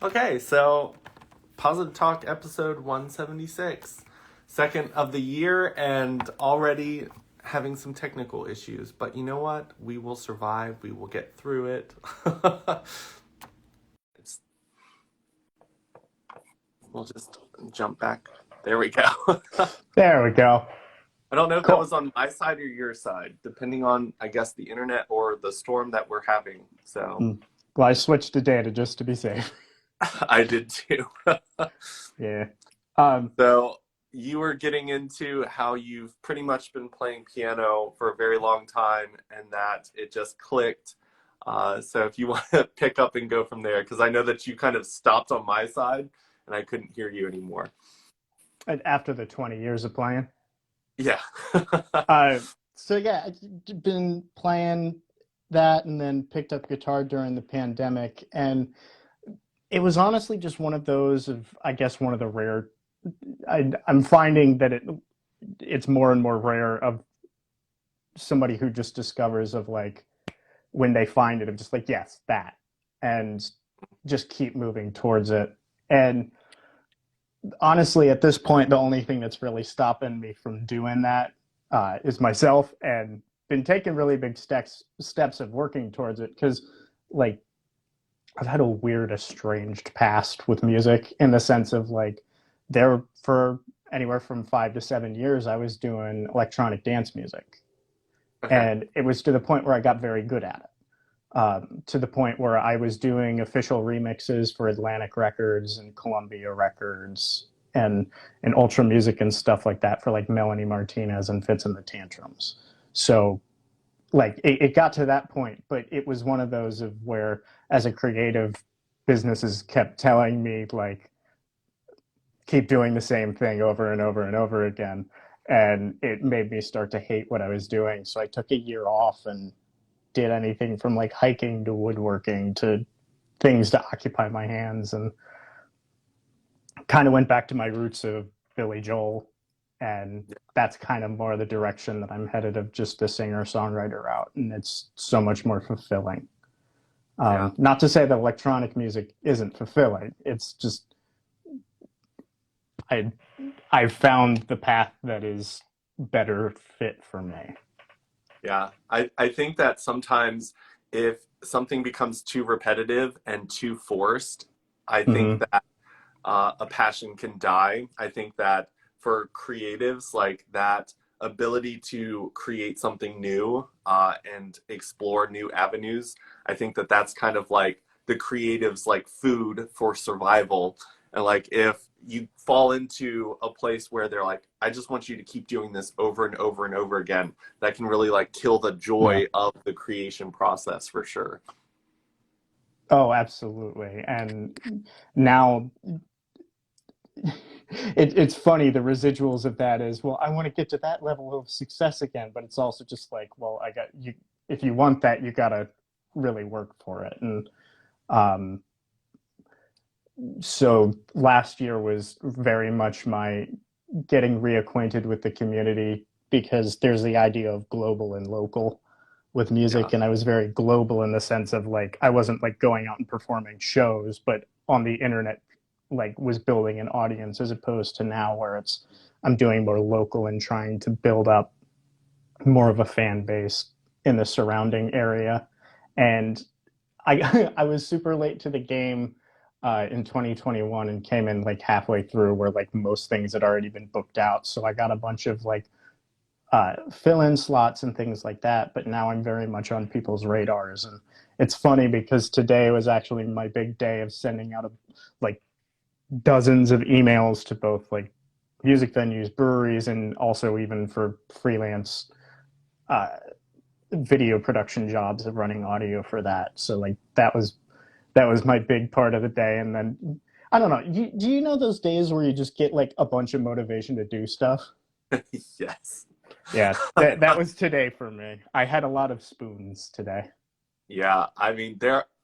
Okay, so Positive Talk episode 176. Second of the year and already having some technical issues. But you know what? We will survive. We will get through it. It's, we'll just jump back. There we go. There we go. I don't know if that Cool. was on my side or your side, depending on, I guess, the internet or the storm that we're having. So Mm. Well, I switched to data just to be safe. I did too. Yeah. Um, So you were getting into how you've pretty much been playing piano for a very long time and that it just clicked. So if you want to pick up and go from there, because I know that you kind of stopped on my side and I couldn't hear you anymore. and after the 20 years of playing. Yeah. Uh, so yeah, I've been playing that and then picked up guitar during the pandemic. And it was honestly just one of those of, I guess, one of the rare, I'm finding that it's more and more rare of somebody who just discovers of like, when they find it, of just like, yes, that, and just keep moving towards it. And honestly, at this point, the only thing that's really stopping me from doing that is myself, and been taking really big steps of working towards it. Because, like, I've had a weird, estranged past with music in the sense of like, there for anywhere from 5 to 7 years, I was doing electronic dance music, Okay. and it was to the point where I got very good at it. To the point where I was doing official remixes for Atlantic Records and Columbia Records and Ultra Music and stuff like that for like Melanie Martinez and Fits and the Tantrums. So like it got to that point, but it was one of those of where as a creative, businesses kept telling me like keep doing the same thing over and over and over again. And it made me start to hate what I was doing. So I took a year off and did anything from like hiking to woodworking to things to occupy my hands, and kind of went back to my roots of Billy Joel. And that's kind of more the direction that I'm headed, of just the singer songwriter route. And it's so much more fulfilling. Yeah. Not to say that electronic music isn't fulfilling. It's just, I, I've found the path that is better fit for me. Yeah. I think that sometimes if something becomes too repetitive and too forced, I think Mm-hmm. that a passion can die. I think that for creatives, like that ability to create something new and explore new avenues, I think that that's kind of like the creatives like food for survival. And like if you fall into a place where they're like, I just want you to keep doing this over and over and over again, that can really like kill the Yeah. joy of the creation process for sure. Oh, absolutely. And now it's funny, the residuals of that is, well, I want to get to that level of success again, but it's also just like, well, I got you, if you want that, you got to really work for it. And um so last year was very much my getting reacquainted with the community, because there's the idea of global and local with Yeah. music, and I was very global in the sense of like I wasn't like going out and performing shows, but on the internet, like was building an audience, as opposed to now where it's I'm doing more local and trying to build up more of a fan base in the surrounding area. And I was super late to the game in 2021, and came in like halfway through where like most things had already been booked out. So I got a bunch of like fill in slots and things like that. But now I'm very much on people's radars. And it's funny because today was actually my big day of sending out like dozens of emails to both like music venues, breweries, and also even for freelance uh, video production jobs of running audio for that. So like that was my big part of the day. And then I don't know. Do you know those days where you just get like a bunch of motivation to do stuff? Yes. Yeah, that was today for me. I had a lot of spoons today. Yeah, I mean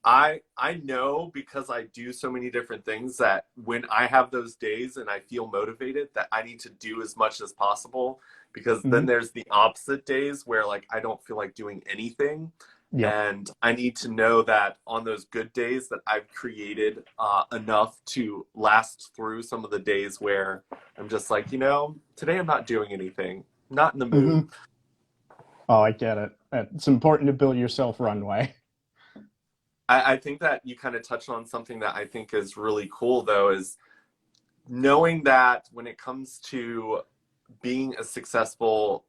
I know because I do so many different things that when I have those days and I feel motivated that I need to do as much as possible because then Mm-hmm. there's the opposite days where like I don't feel like doing anything Yep. And I need to know that on those good days that I've created enough to last through some of the days where I'm just like, today I'm not doing anything, not in the mood. Hmm. Oh, I get it. It's important to build yourself runway. I think that you kind of touched on something that I think is really cool, though, is knowing that when it comes to being a successful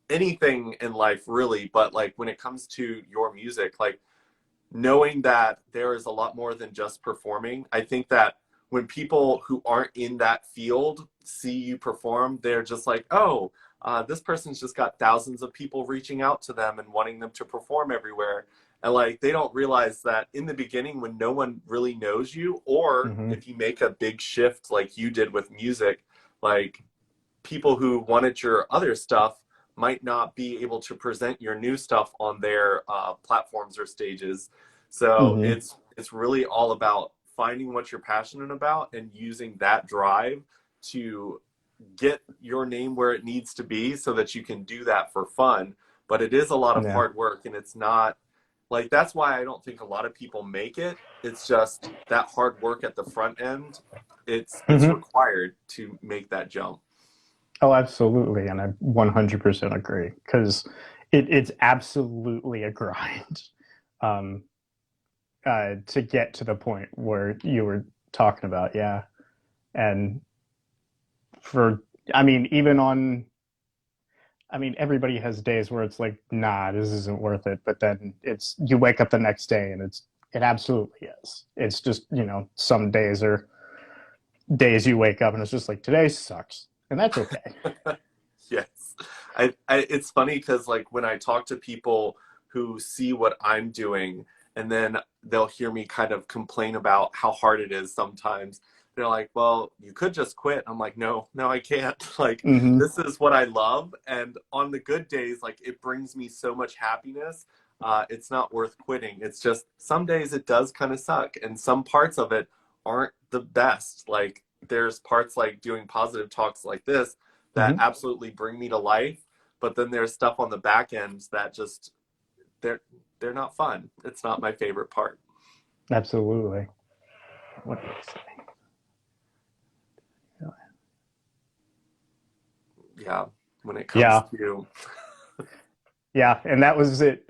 anything in life, really, but like when it comes to your music, like knowing that there is a lot more than just performing. I think that when people who aren't in that field see you perform, they're just like, oh, this person's just got thousands of people reaching out to them and wanting them to perform everywhere. And like, they don't realize that in the beginning, when no one really knows you, or Hmm. if you make a big shift like you did with music, like people who wanted your other stuff might not be able to present your new stuff on their platforms or stages. So Hmm. it's really all about finding what you're passionate about and using that drive to get your name where it needs to be so that you can do that for fun. But it is a lot of Yeah. hard work, and it's not like, that's why I don't think a lot of people make it. It's just that hard work at the front end. It's Hmm. required to make that jump. Oh, absolutely. And I 100% agree because it's absolutely a grind um, to get to the point where you were talking about. Yeah. And for, I mean, even on, I mean, everybody has days where it's like, nah, this isn't worth it. But then you wake up the next day and it absolutely is. It's just, some days are days you wake up and it's just like, today sucks. And that's okay. Yes. It's funny because like when I talk to people who see what I'm doing and then they'll hear me kind of complain about how hard it is sometimes. They're like, well, you could just quit. I'm like, no, no, I can't. Like, Hmm. this is what I love. And on the good days, like, it brings me so much happiness. It's not worth quitting. It's just some days it does kind of suck. And some parts of it aren't the best. Like, there's parts like doing positive talks like this that Hmm. absolutely bring me to life. But then there's stuff on the back end that just they're they're not fun. It's not my favorite part. Absolutely. What did I say? Yeah, when it comes Yeah. to Yeah. And that was it.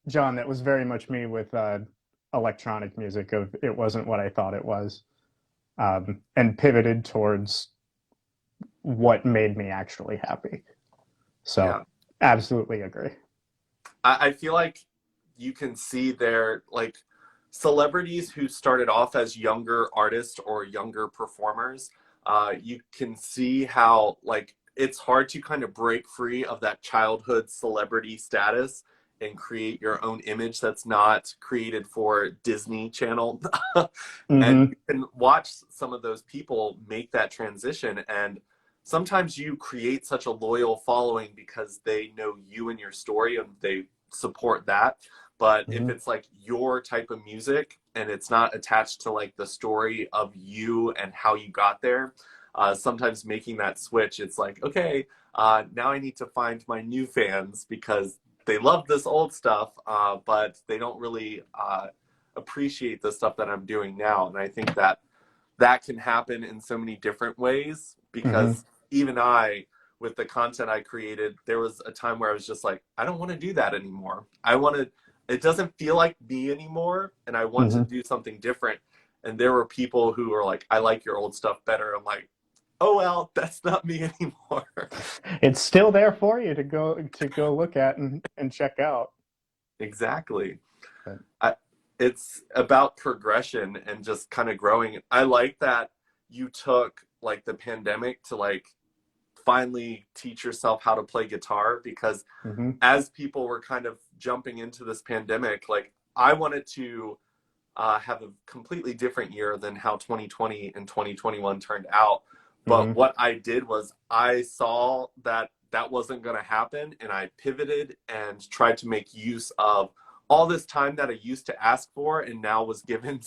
John, that was very much me with electronic music of it wasn't what I thought it was. And pivoted towards what made me actually happy. So yeah, absolutely agree. I feel like you can see their like celebrities who started off as younger artists or younger performers. You can see how like it's hard to kind of break free of that childhood celebrity status and create your own image that's not created for Disney Channel. And Hmm. you can watch some of those people make that transition, and sometimes you create such a loyal following because they know you and your story and they support that. But if Hmm. it's like your type of music and it's not attached to like the story of you and how you got there, sometimes making that switch, it's like, okay, now I need to find my new fans because they love this old stuff, but they don't really appreciate the stuff that I'm doing now. And I think that that can happen in so many different ways Hmm. because even I, with the content I created, there was a time where I was just like, I don't want to do that anymore. It doesn't feel like me anymore, and I want to Hmm. do something different. And there were people who were like, I like your old stuff better. I'm like, oh, well, that's not me anymore. It's still there for you to go look at and check out. Exactly. But I, it's about progression and just kind of growing. I like that you took like the pandemic to like finally teach yourself how to play guitar because hmm. as people were kind of jumping into this pandemic, like I wanted to have a completely different year than how 2020 and 2021 turned out. But Hmm. what I did was I saw that that wasn't going to happen, and I pivoted and tried to make use of all this time that I used to ask for and now was given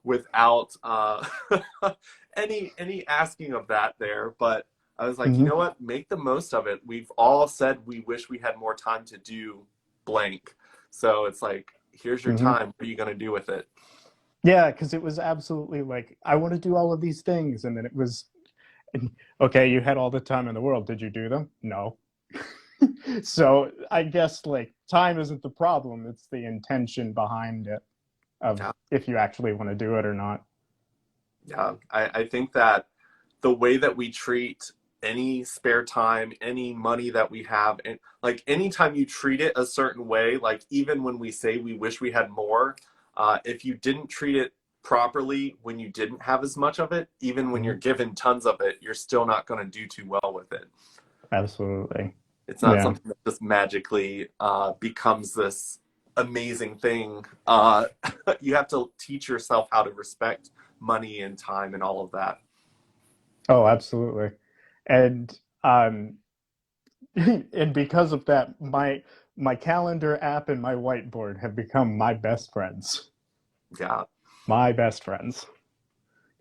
without any asking of that there. But I was like, you Hmm. know what? Make the most of it. We've all said we wish we had more time to do blank. So it's like, here's your Hmm. time. What are you going to do with it? Yeah, because it was absolutely like, I want to do all of these things. And then it was, okay, you had all the time in the world. Did you do them? No. So I guess like time isn't the problem. It's the intention behind it of Yeah. if you actually want to do it or not. Yeah. I think that the way that we treat any spare time, any money that we have, and like anytime you treat it a certain way, like even when we say we wish we had more, if you didn't treat it properly when you didn't have as much of it, even when you're Mhm. given tons of it, you're still not going to do too well with it. Absolutely. It's not Yeah. something that just magically becomes this amazing thing. You have to teach yourself how to respect money and time and all of that. Oh, absolutely. And and because of that, my calendar app and my whiteboard have become my best friends. Yeah. My best friends.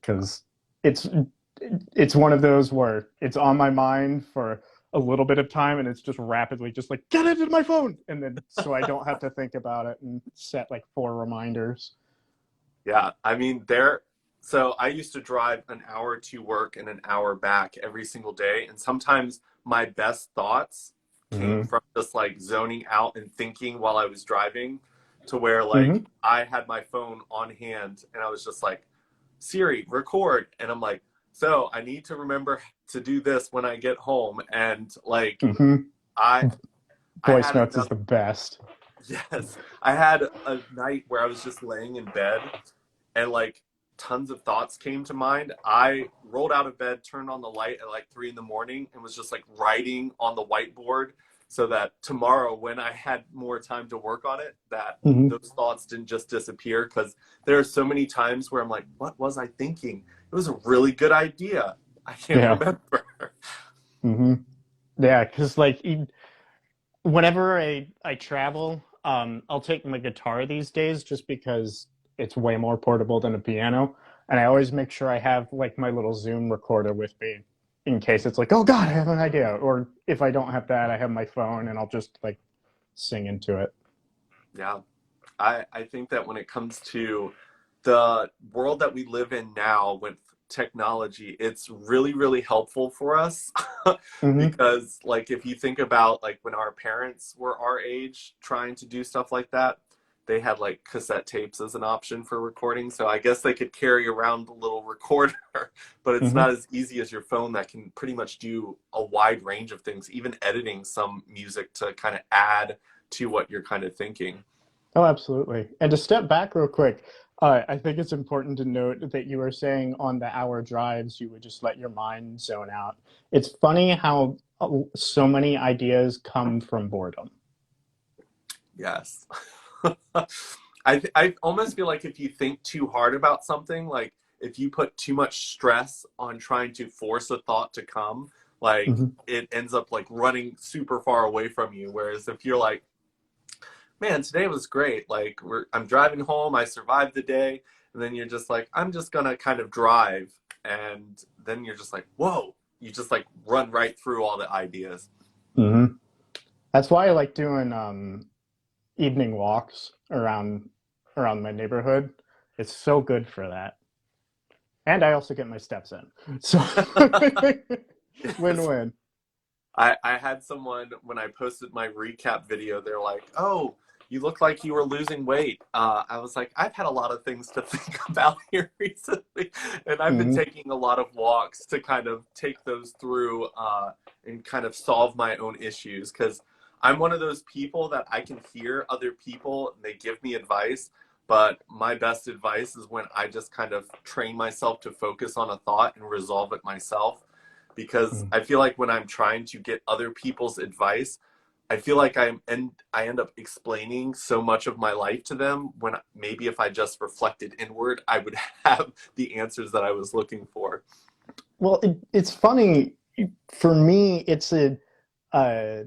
Because it's it's one of those where it's on my mind for a little bit of time and it's just rapidly just like get it in my phone and then so I don't have to think about it and set like 4 reminders. Yeah, I mean, so I used to drive an hour to work and an hour back every single day. And sometimes my best thoughts came Mm-hmm. from just like zoning out and thinking while I was driving, to where like Mm-hmm. I had my phone on hand and I was just like, Siri, record. And I'm like, so I need to remember to do this when I get home. And like, Mm-hmm. I, I Voice had notes is enough. the best. Yes, I had a night where I was just laying in bed and like tons of thoughts came to mind. I rolled out of bed, turned on the light at like 3 in the morning, and was just like writing on the whiteboard so that tomorrow, when I had more time to work on it, that Mm-hmm. those thoughts didn't just disappear. Because there are so many times where I'm like, what was I thinking? It was a really good idea. I can't Yeah. remember. Mm-hmm. Yeah, because like whenever I travel, I'll take my guitar these days just because it's way more portable than a piano, and I always make sure I have like my little Zoom recorder with me in case it's like, oh God, I have an idea, or if I don't have that, I have my phone and I'll just like sing into it. Yeah. I think that when it comes to the world that we live in now with technology, it's really, really helpful for us. Mm-hmm. Because, like, if you think about like when our parents were our age trying to do stuff like that, they had like cassette tapes as an option for recording. So I guess they could carry around the little recorder, but it's Mm-hmm. not as easy as your phone that can pretty much do a wide range of things, even editing some music to kind of add to what you're kind of thinking. Oh, absolutely. And to step back real quick, I think it's important to note that you were saying on the hour drives, you would just let your mind zone out. It's funny how so many ideas come from boredom. Yes. I almost feel like if you think too hard about something, like if you put too much stress on trying to force a thought to come, like Hmm. it ends up like running super far away from you. Whereas if you're like, man, today was great. Like I'm driving home, I survived the day, and then you're just like, I'm just gonna kind of drive, and then you're just like, whoa, you just like run right through all the ideas. Hmm. That's why I like doing evening walks around my neighborhood. It's so good for that, and I also get my steps in. So Yes. win-win. I had someone when I posted my recap video, they're like, "Oh, you look like you were losing weight." I was like, "I've had a lot of things to think about here recently, and I've been Hmm. taking a lot of walks to kind of take those through and kind of solve my own issues." Because I'm one of those people that I can hear other people and they give me advice, but my best advice is when I just kind of train myself to focus on a thought and resolve it myself because I feel like when I'm trying to get other people's advice, I feel like I end up explaining so much of my life to them when maybe if I just reflected inward, I would have the answers that I was looking for. Well, it's funny for me. Uh,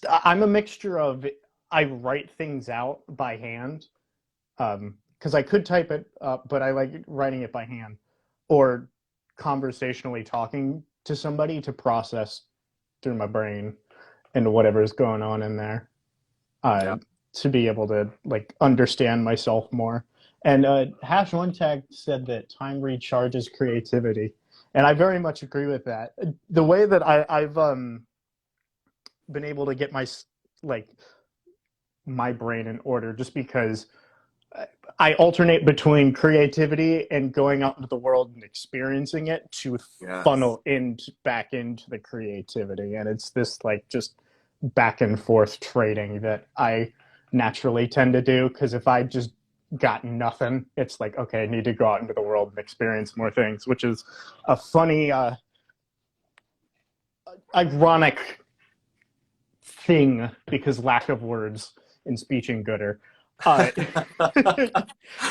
I'm a mixture of I write things out by hand because I could type it up, but I like writing it by hand or conversationally talking to somebody to process through my brain and whatever's going on in there. uh, Yeah. to be able to like understand myself more. And Hash One Tag said that time recharges creativity, and I very much agree with that. The way that I've been able to get like my brain in order, just because I alternate between creativity and going out into the world and experiencing it to Yes. funnel back into the creativity, and it's this like just back and forth trading that I naturally tend to do, because if I just got nothing, it's like, okay, I need to go out into the world and experience more things, which is a funny ironic thing, because lack of words in speech and gooder, uh,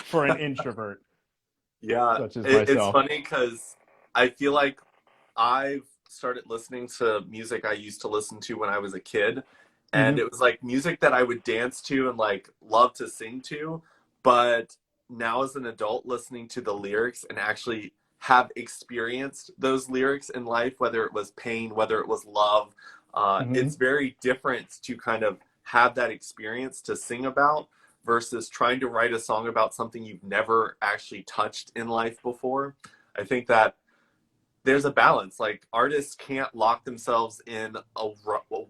for an introvert Yeah, such as it's myself. funny because I feel like I've started listening to music I used to listen to when I was a kid, and Mm-hmm. it was like music that I would dance to and like love to sing to, but now as an adult listening to the lyrics and actually have experienced those lyrics in life, whether it was pain, whether it was love, Mm-hmm. it's very different to kind of have that experience to sing about versus trying to write a song about something you've never actually touched in life before. I think that there's a balance. Like artists can't lock themselves in a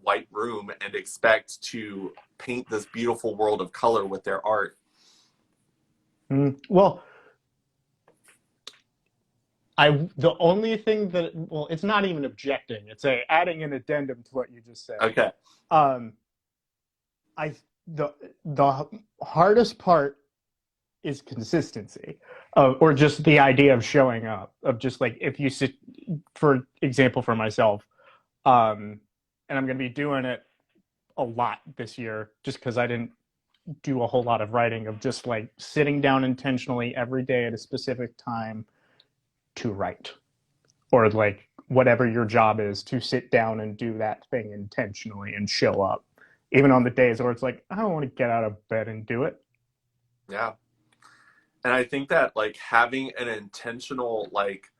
white room and expect to paint this beautiful world of color with their art. Mm-hmm. Well, the only thing that, well, it's not even objecting. It's a adding an addendum to what you just said. Okay. Um, I the the hardest part is consistency, or just the idea of showing up. Of just like, if you sit, for example, for myself, and I'm going to be doing it a lot this year, just because I didn't do a whole lot of writing, of just like sitting down intentionally every day at a specific time to write, or like whatever your job is, to sit down and do that thing intentionally and show up, even on the days where it's like, I don't want to get out of bed and do it. Yeah. And I think that like having an intentional like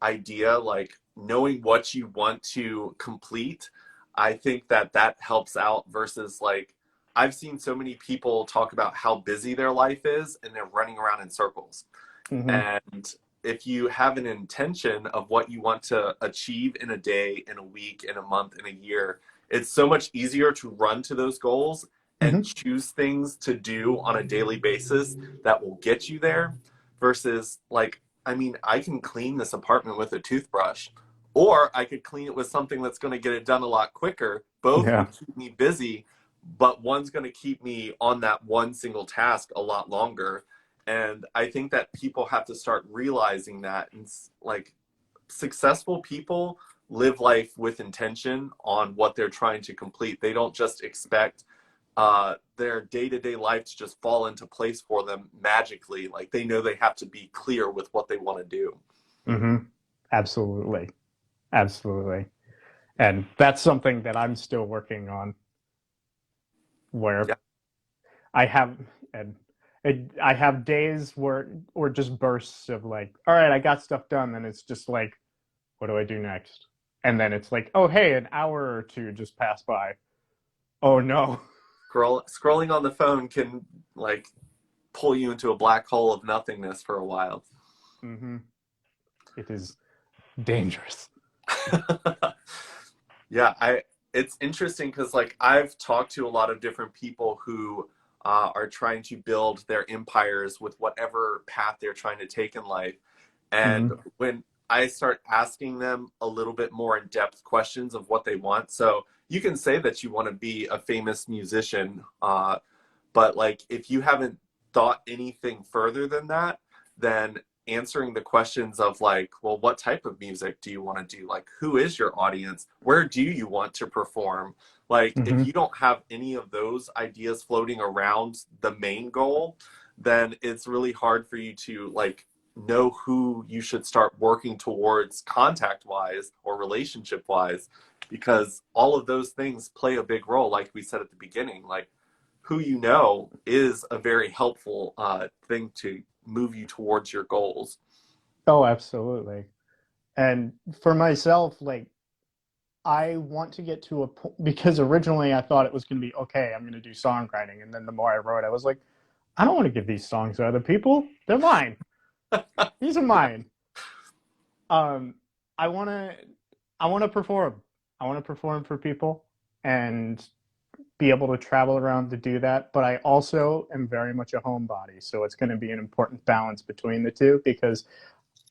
idea, like knowing what you want to complete, I think that that helps out versus like I've seen so many people talk about how busy their life is and they're running around in circles. Mm-hmm. And if you have an intention of what you want to achieve in a day, in a week, in a month, in a year, it's so much easier to run to those goals and Mm-hmm. choose things to do on a daily basis that will get you there versus like, I mean, I can clean this apartment with a toothbrush, or I could clean it with something that's going to get it done a lot quicker. Both will Yeah. keep me busy, but one's going to keep me on that one single task a lot longer. And I think that people have to start realizing that. And like successful people live life with intention on what they're trying to complete. They don't just expect their day-to-day life to just fall into place for them magically. Like they know they have to be clear with what they want to do. Mm-hmm. Absolutely. Absolutely. And that's something that I'm still working on, where Yeah. I have, and I have days where, or just bursts of like, all right, I got stuff done. Then it's just like, what do I do next? And then it's like, oh, hey, an hour or two just passed by. Oh no. Scrolling on the phone can like pull you into a black hole of nothingness for a while. Mm-hmm. It is dangerous. Yeah, I it's interesting because like I've talked to a lot of different people who are trying to build their empires with whatever path they're trying to take in life. And Mm-hmm. when I start asking them a little bit more in-depth questions of what they want, so you can say that you want to be a famous musician, but like if you haven't thought anything further than that, then answering the questions of like, well, what type of music do you want to do? Like, who is your audience? Where do you want to perform? Like, if Mm-hmm. you don't have any of those ideas floating around the main goal, then it's really hard for you to like know who you should start working towards contact wise or relationship wise, because all of those things play a big role, like we said at the beginning. Like, who you know is a very helpful thing to move you towards your goals. Oh, absolutely. And for myself, like, I want to get to a point because originally I thought it was going to be okay, I'm going to do songwriting. And then the more I wrote, I was like, I don't want to give these songs to other people. They're mine. These are mine. Um, I want to, I want to perform. I want to perform for people and be able to travel around to do that. But I also am very much a homebody. So it's going to be an important balance between the two because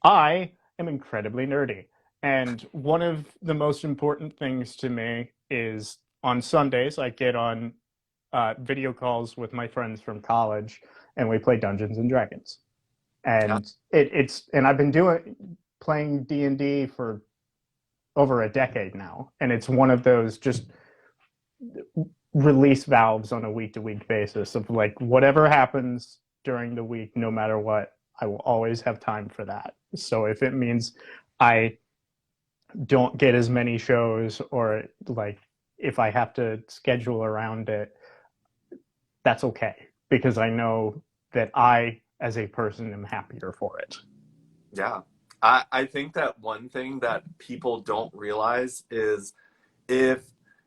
I am incredibly nerdy. And one of the most important things to me is on Sundays, I get on video calls with my friends from college and we play Dungeons and Dragons. Yeah. And and I've been playing D&D for over a decade now. And it's one of those just release valves on a week to week basis of like whatever happens during the week, no matter what, I will always have time for that. So if it means I don't get as many shows or like if I have to schedule around it, that's okay because I know that I, as a person, am happier for it. Yeah. I think that one thing that people don't realize is if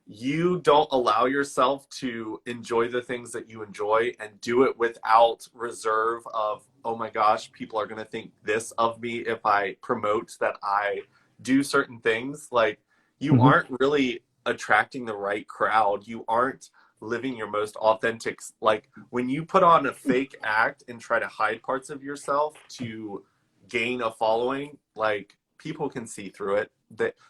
you don't allow yourself to enjoy the things that you enjoy and do it without reserve of, oh my gosh, people are going to think this of me if I promote that I do certain things, like you Mm-hmm. aren't really attracting the right crowd. You aren't living your most authentic, like when you put on a fake act and try to hide parts of yourself to gain a following, like people can see through it.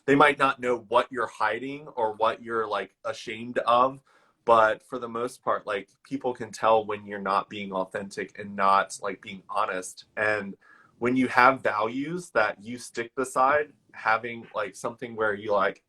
They might not know what you're hiding or what you're like ashamed of, but for the most part, like people can tell when you're not being authentic and not like being honest. And when you have values that you stick beside, having like something where you like,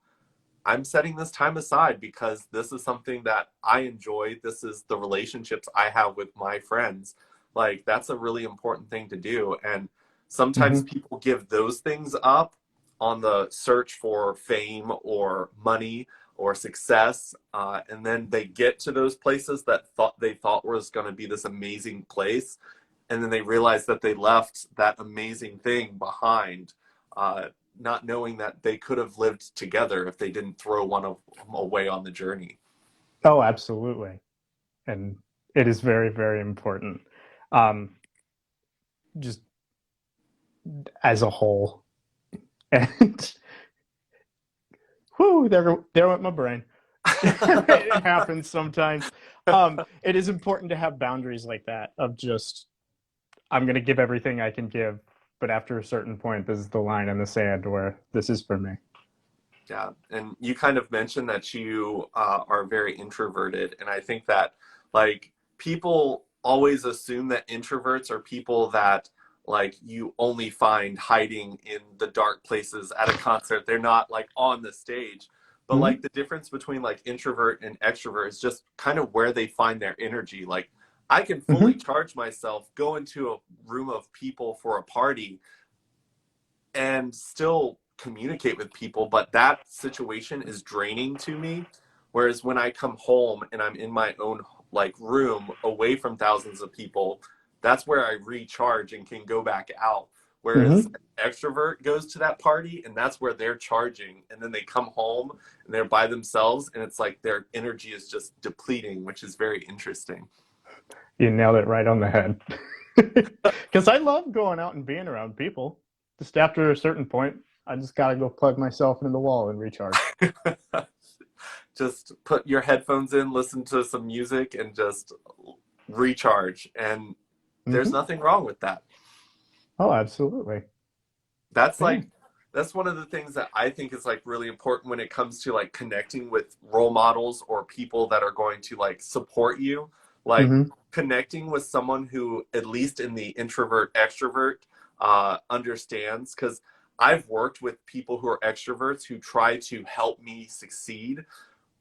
I'm setting this time aside because this is something that I enjoy. This is the relationships I have with my friends. Like, that's a really important thing to do. And sometimes Mm-hmm. people give those things up on the search for fame or money or success. And then they get to those places that they thought was going to be this amazing place. And then they realize that they left that amazing thing behind. Not knowing that they could have lived together if they didn't throw one of them away on the journey. Oh, absolutely. And it is very, very important. Um, just as a whole. And whoo, there went my brain. It happens sometimes. It is important to have boundaries like that of just I'm going to give everything I can give, but after a certain point, this is the line in the sand where this is for me. Yeah, and you kind of mentioned that you are very introverted, and I think that like people always assume that introverts are people that like you only find hiding in the dark places at a concert. They're not like on the stage. But like Mm-hmm. the difference between like introvert and extrovert is just kind of where they find their energy. Like I can fully Mm-hmm. charge myself, go into a room of people for a party, and still communicate with people, but that situation is draining to me. Whereas when I come home and I'm in my own like room away from thousands of people, that's where I recharge and can go back out. Whereas Mm-hmm. an extrovert goes to that party and that's where they're charging, and then they come home and they're by themselves and it's like their energy is just depleting, which is very interesting. You nailed it right on the head. Because I love going out and being around people. Just after a certain point, I just got to go plug myself into the wall and recharge. Just put your headphones in, listen to some music, and just recharge. And there's Mm-hmm. nothing wrong with that. Oh, absolutely. That's Yeah. like, that's one of the things that I think is like really important when it comes to like connecting with role models or people that are going to like support you. Like Mm-hmm. connecting with someone who, at least in the introvert extrovert, understands. Because I've worked with people who are extroverts who try to help me succeed,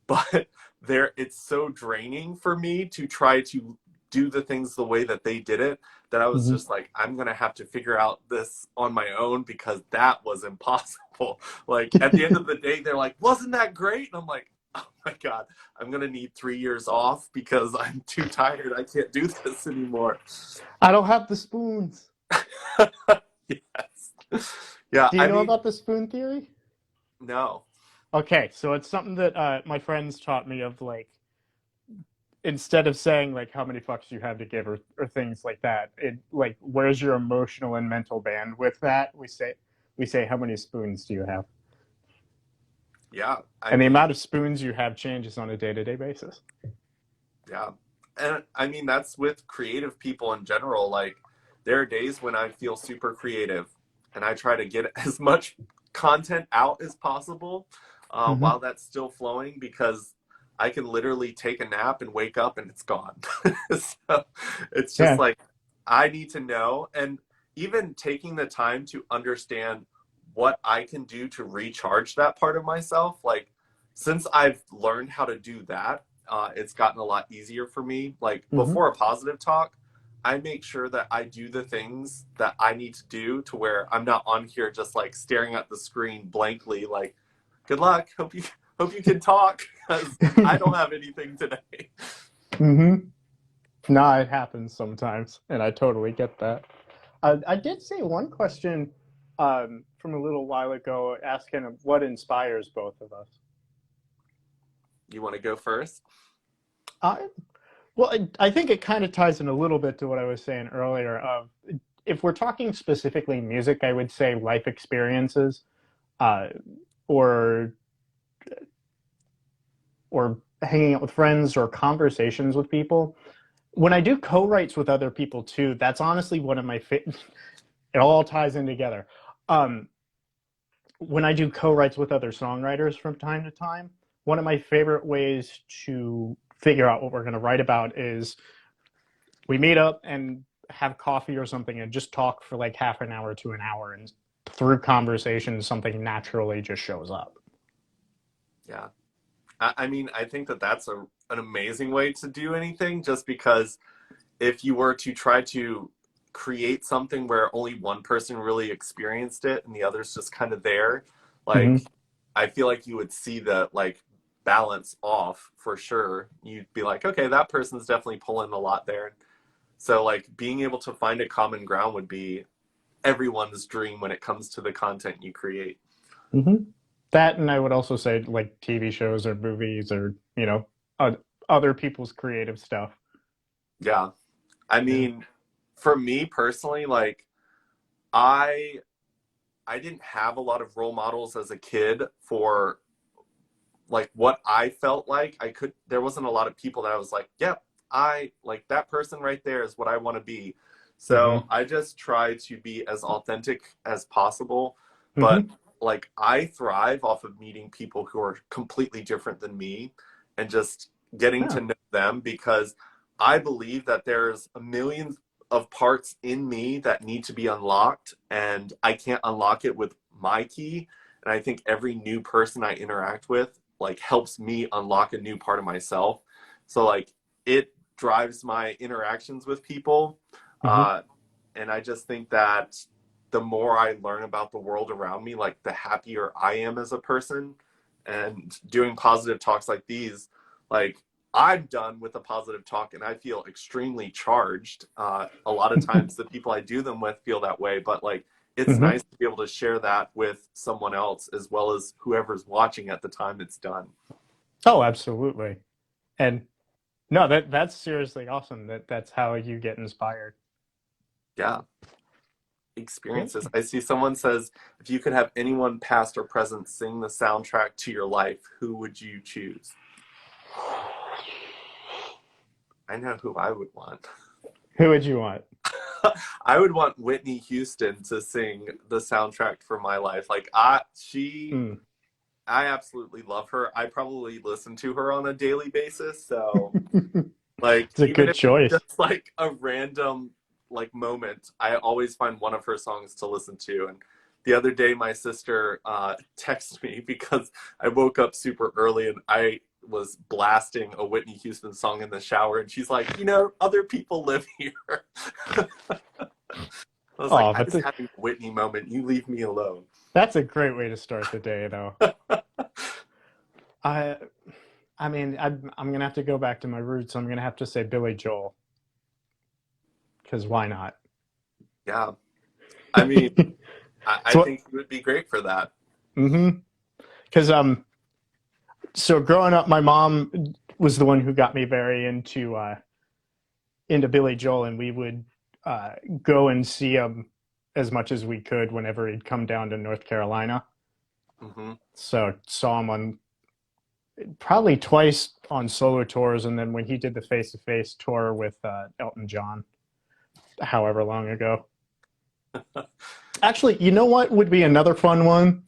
but there it's so draining for me to try to do the things the way that they did it, that I was Mm-hmm. just like, I'm gonna have to figure out this on my own because that was impossible. Like at the end of the day, they're like, wasn't that great? And I'm like, oh my god, I'm gonna need 3 years off because I'm too tired, I can't do this anymore. I don't have the spoons. Yes. Yeah, Do you I know mean, about the spoon theory? no. Okay, so it's something that my friends taught me of like instead of saying like how many fucks you have to give or things like that, it like where's your emotional and mental band with that? We say how many spoons do you have? Yeah, I And the mean, amount of spoons you have changes on a day-to-day basis. yeah. And I mean, that's with creative people in general. Like, there are days when I feel super creative and I try to get as much content out as possible while Mm-hmm. that's still flowing because I can literally take a nap and wake up and it's gone. So it's just Yeah. like, I need to know. And even taking the time to understand what I can do to recharge that part of myself, like, since I've learned how to do that, it's gotten a lot easier for me. Like Mm-hmm. before a positive talk, I make sure that I do the things that I need to do to where I'm not on here just like staring at the screen blankly, like, good luck. Hope you can talk because I don't have anything today. Mm-hmm. No, it happens sometimes, and I totally get that. I did see one question from a little while ago asking what inspires both of us. You want to go first? I, well, I think it kind of ties in a little bit to what I was saying earlier. Of if we're talking specifically music, I would say life experiences, uh, or or hanging out with friends or conversations with people. When I do co-writes with other people too, that's honestly one of my it all ties in together. Um, when I do co-writes with other songwriters from time to time, one of my favorite ways to figure out what we're going to write about is we meet up and have coffee or something and just talk for like half an hour to an hour, and through conversation something naturally just shows up. Yeah. I mean, I think that that's an amazing way to do anything just because if you were to try to create something where only one person really experienced it and the other's just kind of there, like Mm-hmm. I feel like you would see the like balance off for sure. You'd be like, okay, that person's definitely pulling a lot there. So like being able to find a common ground would be everyone's dream when it comes to the content you create. Mm-hmm. That, and I would also say like TV shows or movies or uh, other people's creative stuff. Yeah. I Yeah. mean, for me personally, like I I didn't have a lot of role models as a kid for like what I felt like I could. There wasn't a lot of people that I was like, yep, I like that person right there is what I want to be. So Mm-hmm. I just try to be as authentic as possible. But Mm-hmm. like I thrive off of meeting people who are completely different than me and just getting to Yeah. know them because I believe that there's a million of parts in me that need to be unlocked and I can't unlock it with my key. And I think every new person I interact with like helps me unlock a new part of myself. So like it drives my interactions with people. Mm-hmm. Uh, and I just think that the more I learn about the world around me, like the happier I am as a person. And doing positive talks like these, like I'm done with a positive talk and I feel extremely charged. A lot of times the people I do them with feel that way, but like it's Mm-hmm. nice to be able to share that with someone else as well as whoever's watching at the time it's done. Oh, absolutely. And no, that's seriously awesome. That's how you get inspired. Yeah, experiences. Really? I see someone says, if you could have anyone past or present sing the soundtrack to your life, who would you choose? I know who I would want. Who would you want? I would want Whitney Houston to sing the soundtrack for my life. Like Mm. I absolutely love her. I probably listen to her on a daily basis. So like It's a even good if it's choice. just like a random like moment, I always find one of her songs to listen to. And the other day, my sister texted me because I woke up super early and I was blasting a Whitney Houston song in the shower, and she's like, other people live here. I was like, Oh, I but was having a Whitney moment. You leave me alone. that's a great way to start the day, though. I I mean, I'm gonna have to go back to my roots. I'm gonna have to say Billy Joel because why not? Yeah, I mean, I So, think he would be great for that. mm-hmm. Because So growing up, my mom was the one who got me very into Billy Joel, and we would uh, go and see him as much as we could whenever he'd come down to North Carolina. Hmm. So saw him on probably twice on solo tours, and then when he did the face to face tour with Elton John, however long ago. Actually, you know what would be another fun one?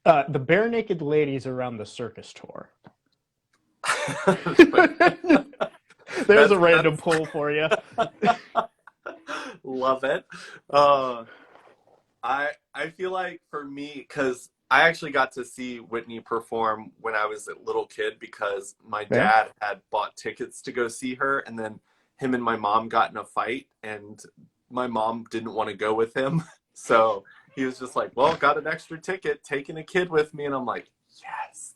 The Bare Naked Ladies around the circus tour. There's a random That's poll for you. love it. Uh, I feel like for me, because I actually got to see Whitney perform when I was a little kid because my Yeah. dad had bought tickets to go see her, and then him and my mom got in a fight, and my mom didn't want to go with him, so he was just like, "Well, got an extra ticket, taking a kid with me," and I'm like, "Yes."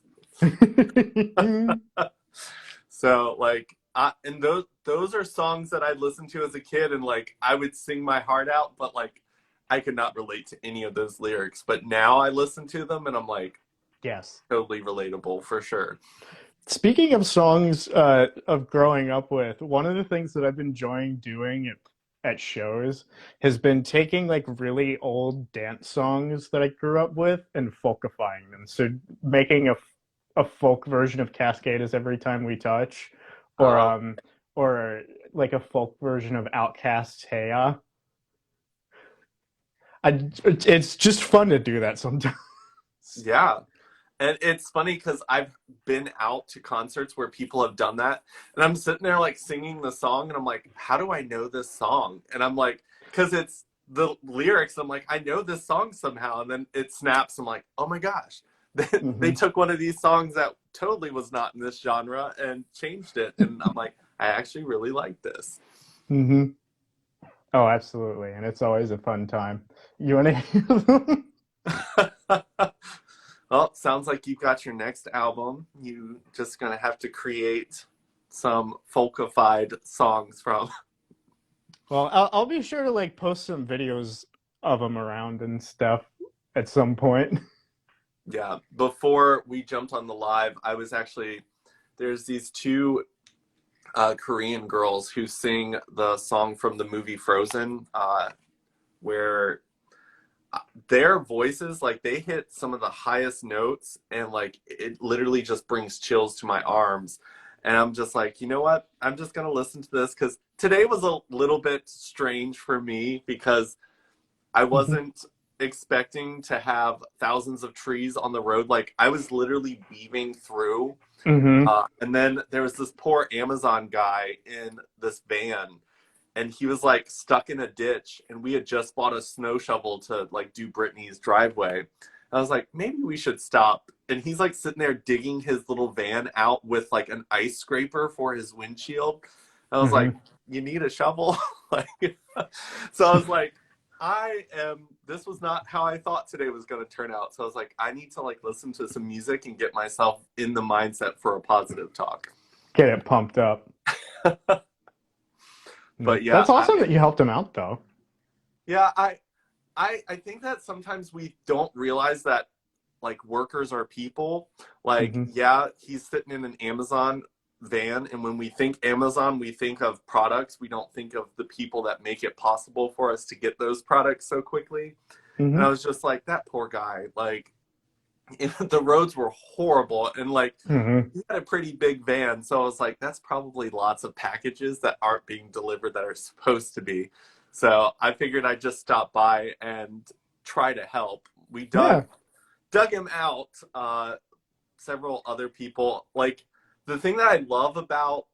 So like, and those are songs that I listened to as a kid, and like I would sing my heart out, but like I could not relate to any of those lyrics. But now I listen to them, and I'm like Yes. totally relatable for sure. Speaking of songs of growing up with, one of the things that I've been enjoying doing at shows has been taking like really old dance songs that I grew up with and folkifying them. So making a folk version of Cascade is Every Time We Touch, or Uh, um or like a folk version of Outkast's Hey Ya. It's just fun to do that sometimes. yeah. And it's funny because I've been out to concerts where people have done that, and I'm sitting there like singing the song, and I'm like, how do I know this song? And I'm like, because it's the lyrics, I'm like, I know this song somehow, and then it snaps. I'm like, oh my gosh, they Hmm. took one of these songs that totally was not in this genre and changed it, and I'm like, I actually really like this. Hmm. Oh, absolutely. And it's always a fun time. You want to hear them? Well, sounds like you've got your next album. You just gonna have to create some folkified songs from. Well, I'll be sure to like post some videos of them around and stuff at some point. Yeah, before we jumped on the live, I was actually there's these two Korean girls who sing the song from the movie Frozen, where their voices like they hit some of the highest notes, and like it literally just brings chills to my arms. And I'm just like, you know what? I'm just gonna listen to this because today was a little bit strange for me because I Hmm. wasn't expecting to have thousands of trees on the road. Like I was literally weaving through. Hmm. And then there was this poor Amazon guy in this van, and he was like stuck in a ditch. And we had just bought a snow shovel to like do Brittany's driveway. And I was like, maybe we should stop. And he's like sitting there digging his little van out with like an ice scraper for his windshield. I was like, Hmm. you need a shovel? Like, so I was like, this was not how I thought today was going to turn out. So I was like, I need to like listen to some music and get myself in the mindset for a positive talk. Get it pumped up. But yeah, That's awesome that you helped him out, though. yeah, I think that sometimes we don't realize that like workers are people. Like, Hmm. yeah, he's sitting in an Amazon van, and when we think Amazon, we think of products. We don't think of the people that make it possible for us to get those products so quickly. And I Hmm. was just like, that poor guy. Like, the roads were horrible, and like Hmm. he had a pretty big van, so I was like, that's probably lots of packages that aren't being delivered that are supposed to be. So I figured I'd just stop by and try to help. We Yeah. dug him out. Several other people. Like the thing that I love about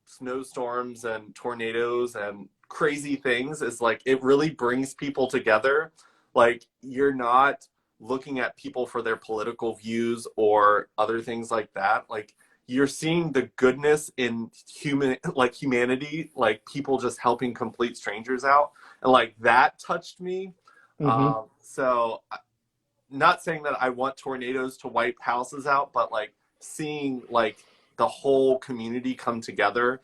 snowstorms and tornadoes and crazy things is like it really brings people together. Like you're not looking at people for their political views or other things like that. Like you're seeing the goodness in humanity, like people just helping complete strangers out, and like that touched me. Hmm. So not saying that I want tornadoes to wipe houses out, but like seeing like the whole community come together,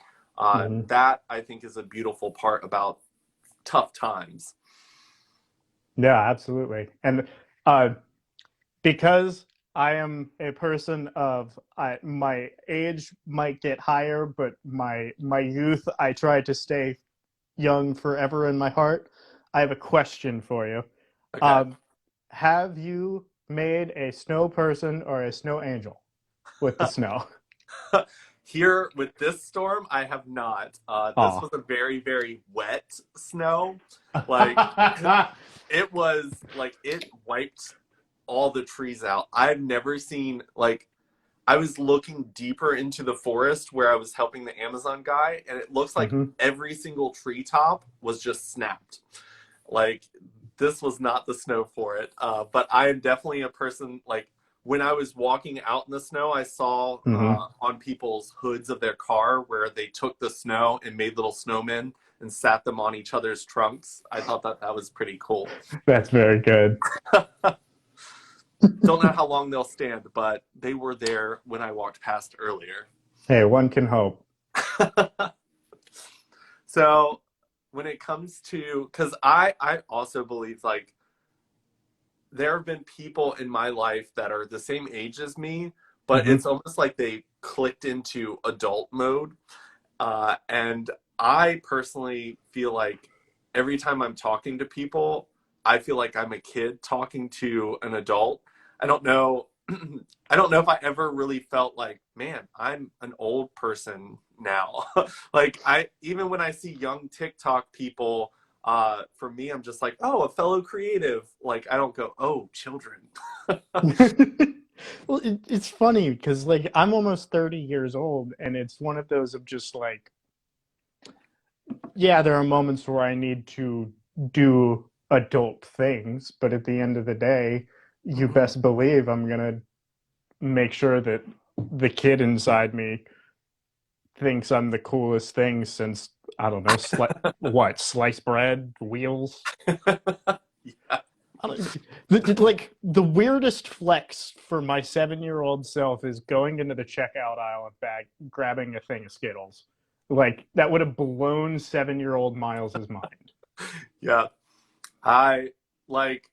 Hmm. that I think is a beautiful part about tough times. Yeah, absolutely. And uh, because I am a person of my age might get higher, but my youth, I try to stay young forever in my heart. I have a question for you. Okay. Um, have you made a snow person or a snow angel with the snow? Here with this storm, I have not. This Oh. was a very, very wet snow. Like it was like it wiped all the trees out. I've never seen like I was looking deeper into the forest where I was helping the Amazon guy, and it looks like Hmm. every single treetop was just snapped. Like this was not the snow for it. But I am definitely a person like when I was walking out in the snow, I saw Hmm. on people's hoods of their car where they took the snow and made little snowmen and sat them on each other's trunks. I thought that that was pretty cool. That's very good. Don't know how long they'll stand, but they were there when I walked past earlier. Hey, one can hope. So when it comes to because I also believe like there have been people in my life that are the same age as me, but Hmm. it's almost like they clicked into adult mode. And I personally feel like every time I'm talking to people, I feel like I'm a kid talking to an adult. I don't know. I don't know if I ever really felt like, man, I'm an old person now. Like I even when I see young TikTok people, for me, I'm just like, oh, a fellow creative. Like I don't go, oh, children. Well, it's funny because like I'm almost 30 years old, and it's one of those of just like, yeah, there are moments where I need to do adult things, but at the end of the day, you Mhm. best believe I'm gonna make sure that the kid inside me thinks I'm the coolest thing since I don't know, sliced bread, wheels. Yeah. I don't, like the weirdest flex for my 7 year old self is going into the checkout aisle of bag, grabbing a thing of Skittles. Like that would have blown 7 year old Miles's mind. Yeah. I like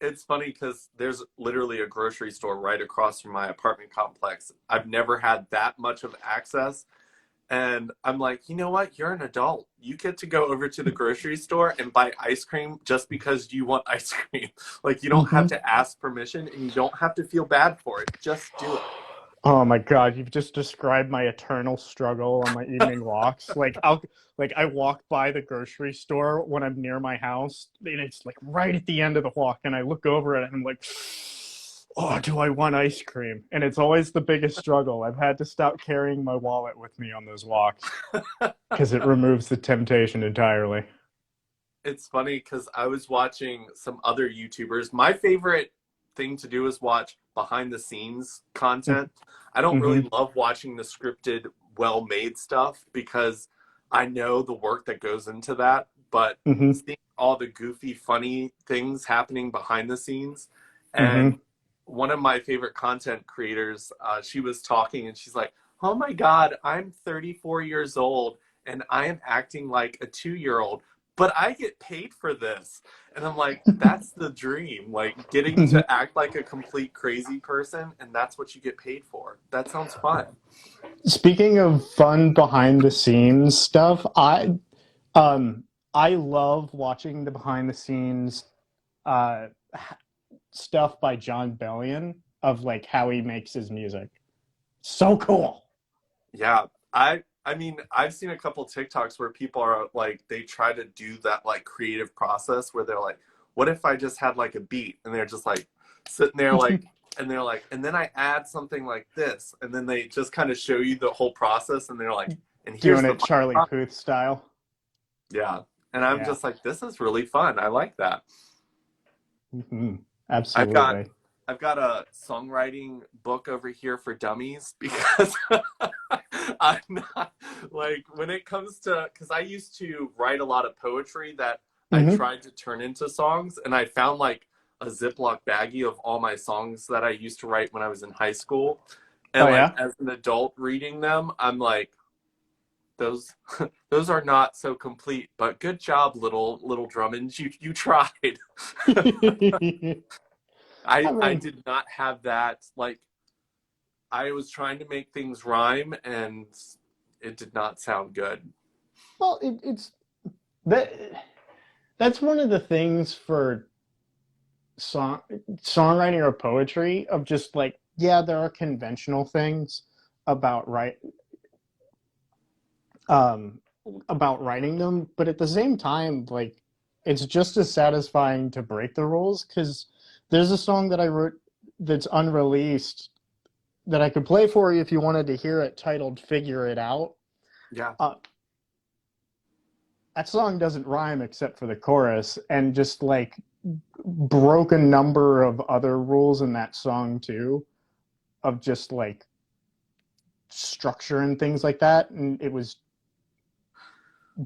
it's funny because there's literally a grocery store right across from my apartment complex. I've never had that much of access. And I'm like, you know what? You're an adult. You get to go over to the grocery store and buy ice cream just because you want ice cream. Like, you don't have Mm-hmm. to ask permission and you don't have to feel bad for it. Just do Oh my God, you've just described my eternal struggle on my evening walks. I walk by the grocery store when I'm near my house, and it's like right at the end of the walk, and I look over it and I'm like, oh, do I want ice cream? And it's always the biggest struggle. I've had to stop carrying my wallet with me on those walks it. because it removes the temptation entirely. It's funny because I was watching some other YouTubers. My favorite thing to do is watch behind the scenes content. I don't Mm-hmm. really love watching the scripted, well made stuff because I know the work that goes into that. But Mm-hmm. seeing all the goofy, funny things happening behind the scenes, and Mm-hmm. one of my favorite content creators, she was talking and she's like, oh my God, I'm 34 years old and I am acting like a 2 year old but I get paid for this. And I'm like, that's the dream. Like getting Mm-hmm. to act like a complete crazy person, and that's what you get paid for. That sounds fun. Speaking of fun behind the scenes stuff, Um, I love watching the behind the scenes uh, stuff by John Bellion of like how he makes his music. So cool. Yeah. I mean, I've seen a couple TikToks where people are like they try to do that like creative process where they're like, what if I just had like a beat and they're just like sitting there like and they're like, and then I add something like this, and then they just kind of show you the whole process and they're like, and here's Doing the it final Charlie product. Puth style. Yeah. And I'm Yeah. just like, this is really fun. I like that. Hmm. I've got Absolutely. I've got a songwriting book over here for dummies because I'm not like when it comes to because I used to write a lot of poetry that I Hmm. tried to turn into songs and I found like a Ziploc baggie of all my songs that I used to write when I was in high school. Oh And like yeah. as an adult reading them, I'm like, those those are not so complete, but good job, little Drummond. You tried. I I mean, did not have that. Like, I was trying to make things rhyme, and it did not sound good. well, it's that that's one of the things for song songwriting or poetry of just like, yeah, there are conventional things about um about writing them, but at the same time, like, it's just as satisfying to break the rules, because there's a song that I wrote that's unreleased that I could play for you if you wanted to hear it, titled "Figure It Out." Yeah. uh, that song doesn't rhyme except for the chorus, and just like broke a number of other rules in that song too, of just like structure and things like that. And it was,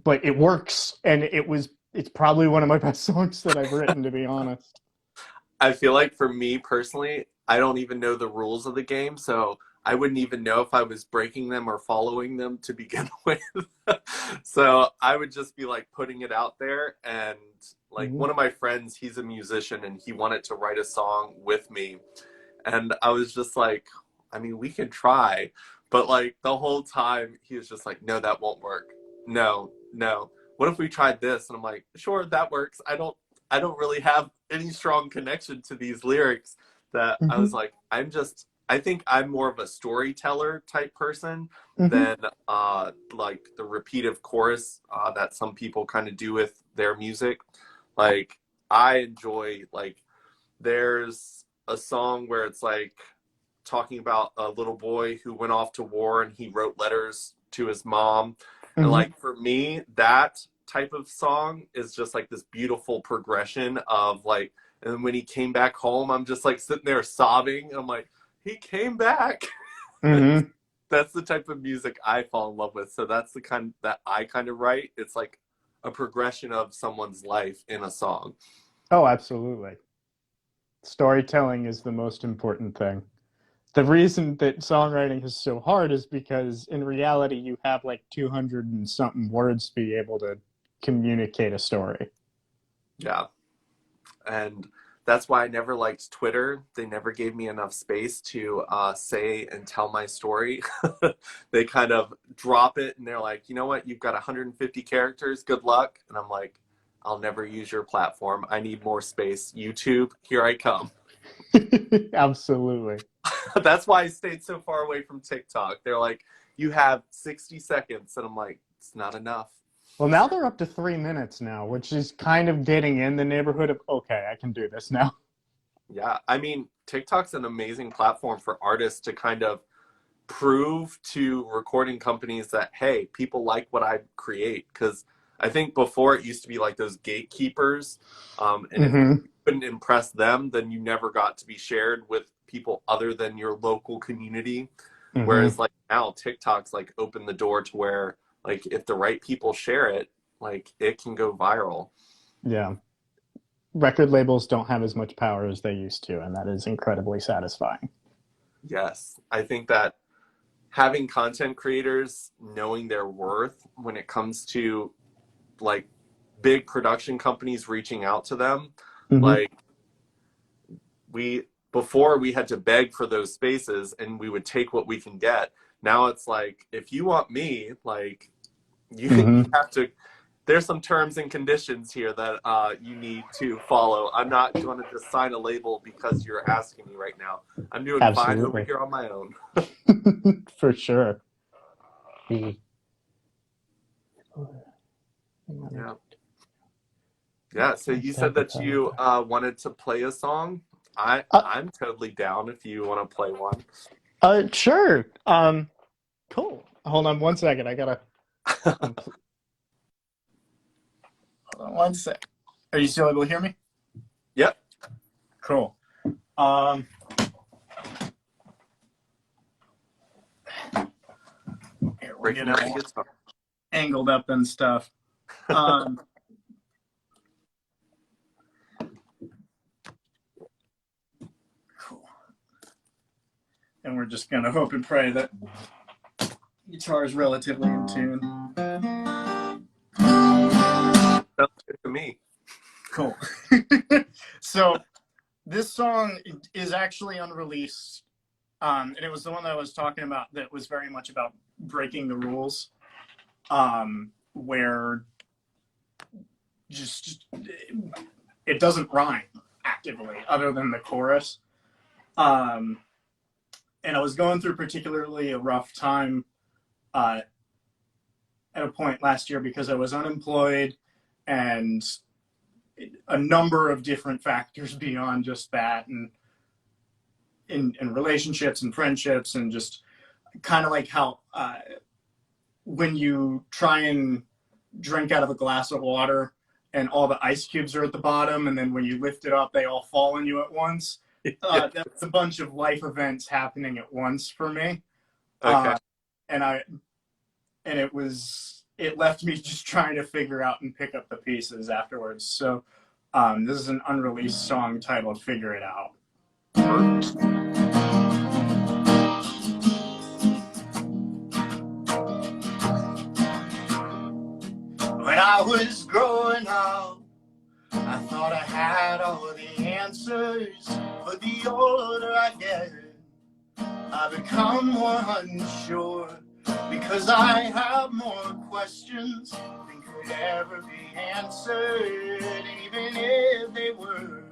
but it works, and it's probably one of my best songs that I've written, to be honest. I feel like for me personally, I don't even know the rules of the game, so I wouldn't even know if I was breaking them or following them to begin with. So I would just be like putting it out there. And like Mm-hmm. one of my friends, he's a musician and he wanted to write a song with me. And I was just like, I mean, we can try. But like the whole time, he was just like, no, that won't work. No, no. What if we tried this? And I'm like, sure, that works. I don't really have any strong connection to these lyrics, that I Mm-hmm. was like, I think I'm more of a storyteller type person Mm-hmm. than like the repeative chorus that some people kind of do with their music. Like, I enjoy, like, there's a song where it's like talking about a little boy who went off to war and he wrote letters to his mom. And Mm-hmm. like for me, that type of song is just like this beautiful progression of like, and when he came back home, I'm just like sitting there sobbing. I'm like, he came back. Mm-hmm. That's the type of music I fall in love with. So that's the kind that I kind of write. It's like a progression of someone's life in a song. Oh, absolutely. Storytelling is the most important thing. The reason that songwriting is so hard is because in reality you have like 200 and something words to be able to communicate a story. Yeah. And that's why I never liked Twitter. They never gave me enough space to say and tell my story. They kind of drop it and they're like, you know what, you've got 150 characters, good luck. And I'm like, I'll never use your platform. I need more space. YouTube, here I come. Absolutely. That's why I stayed so far away from TikTok. They're like, you have 60 seconds. And I'm like, it's not enough. Well, now they're up to 3 minutes now, which is kind of getting in the neighborhood of, okay, I can do this now. Yeah. I mean, TikTok's an amazing platform for artists to kind of prove to recording companies that, hey, people like what I create. Because I think before it used to be like those gatekeepers, and if you Mm-hmm. couldn't impress them, then you never got to be shared with people other than your local community. Whereas Mm-hmm. like now TikTok's like opened the door to where, like, if the right people share it, like it can go viral. Yeah. Record labels don't have as much power as they used to, and that is incredibly satisfying. Yes, I think that having content creators knowing their worth when it comes to like big production companies reaching out to them, Mm-hmm. like, we before we had to beg for those spaces and we would take what we can get. Now it's like, if you want me, like, you Mm-hmm. have to, there's some terms and conditions here that you need to follow. I'm not going to just sign a label because you're asking me right now. I'm doing fine over Absolutely. here on my own. For sure. Yeah. Yeah, so you said that you wanted to play a song. Uh, I'm totally down if you want to play one. sure. Cool. Hold on 1 second. I gotta. Hold on 1 sec. Are you still able to hear me? Yep. Cool. Here, we'll Breaking get it my all guitar. angled up and stuff. Um, cool. And we're just gonna hope and pray that guitar is relatively in tune. Sounds good to me. Cool. So This song is actually unreleased, and it was the one that I was talking about that was very much about breaking the rules, where just it doesn't rhyme actively other than the chorus. And I was going through particularly a rough time at a point last year because I was unemployed and a number of different factors beyond just that, and in relationships and friendships, and just kind of like how when you try and drink out of a glass of water and all the ice cubes are at the bottom, and then when you lift it up, they all fall on you at once. That's a bunch of life events happening at once for me. Okay. And it left me just trying to figure out and pick up the pieces afterwards. So this is an unreleased song titled "Figure It Out." When I was growing up, I thought I had all the answers, but the older I get, I become more unsure, because I have more questions than could ever be answered. And even if they were,